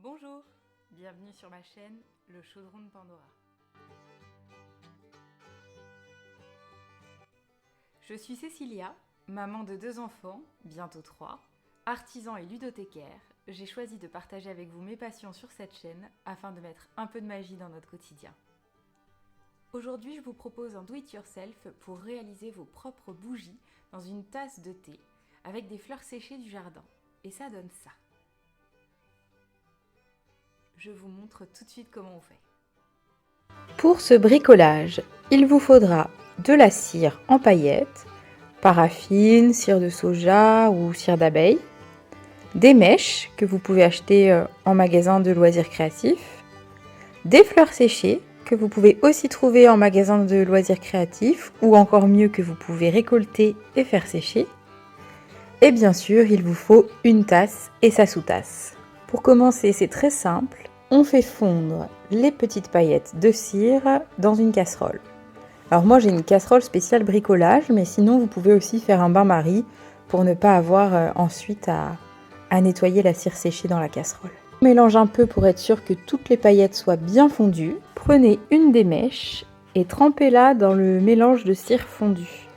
Bonjour, bienvenue sur ma chaîne Le Chaudron de Pandora. Je suis Cécilia, maman de 2 enfants, bientôt 3, artisan et ludothécaire. J'ai choisi de partager avec vous mes passions sur cette chaîne afin de mettre un peu de magie dans notre quotidien. Aujourd'hui, je vous propose un do-it-yourself pour réaliser vos propres bougies dans une tasse de thé avec des fleurs séchées du jardin. Et ça donne ça. Je vous montre tout de suite comment on fait. Pour ce bricolage, il vous faudra de la cire en paillettes, paraffine, cire de soja ou cire d'abeille, des mèches que vous pouvez acheter en magasin de loisirs créatifs, des fleurs séchées que vous pouvez aussi trouver en magasin de loisirs créatifs ou encore mieux que vous pouvez récolter et faire sécher. Et bien sûr, il vous faut une tasse et sa sous-tasse. Pour commencer, c'est très simple. On fait fondre les petites paillettes de cire dans une casserole. Alors moi j'ai une casserole spéciale bricolage, mais sinon vous pouvez aussi faire un bain-marie pour ne pas avoir ensuite à nettoyer la cire séchée dans la casserole. On mélange un peu pour être sûr que toutes les paillettes soient bien fondues. Prenez une des mèches et trempez-la dans le mélange de cire fondue.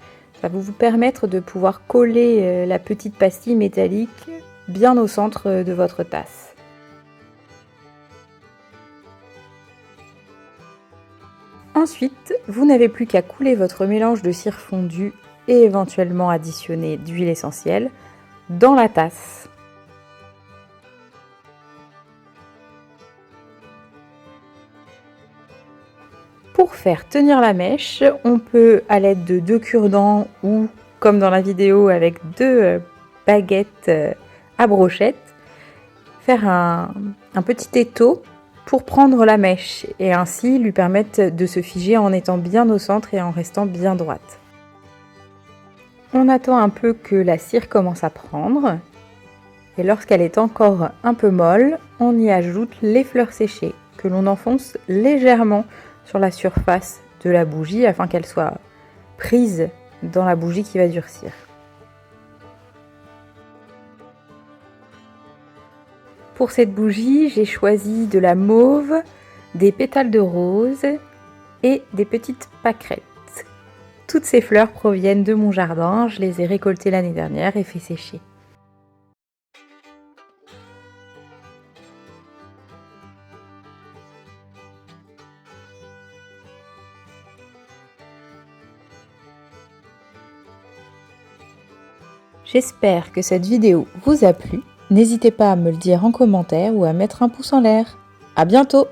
Ça va vous permettre de pouvoir coller la petite pastille métallique bien au centre de votre tasse. Ensuite, vous n'avez plus qu'à couler votre mélange de cire fondue et éventuellement additionner d'huile essentielle dans la tasse. Pour faire tenir la mèche, on peut à l'aide de 2 cure-dents ou comme dans la vidéo avec 2 baguettes à brochette, faire un petit étau pour prendre la mèche et ainsi lui permettre de se figer en étant bien au centre et en restant bien droite. On attend un peu que la cire commence à prendre et lorsqu'elle est encore un peu molle, on y ajoute les fleurs séchées que l'on enfonce légèrement sur la surface de la bougie afin qu'elle soit prise dans la bougie qui va durcir. Pour cette bougie, j'ai choisi de la mauve, des pétales de rose et des petites pâquerettes. Toutes ces fleurs proviennent de mon jardin, je les ai récoltées l'année dernière et fait sécher. J'espère que cette vidéo vous a plu. N'hésitez pas à me le dire en commentaire ou à mettre un pouce en l'air. À bientôt!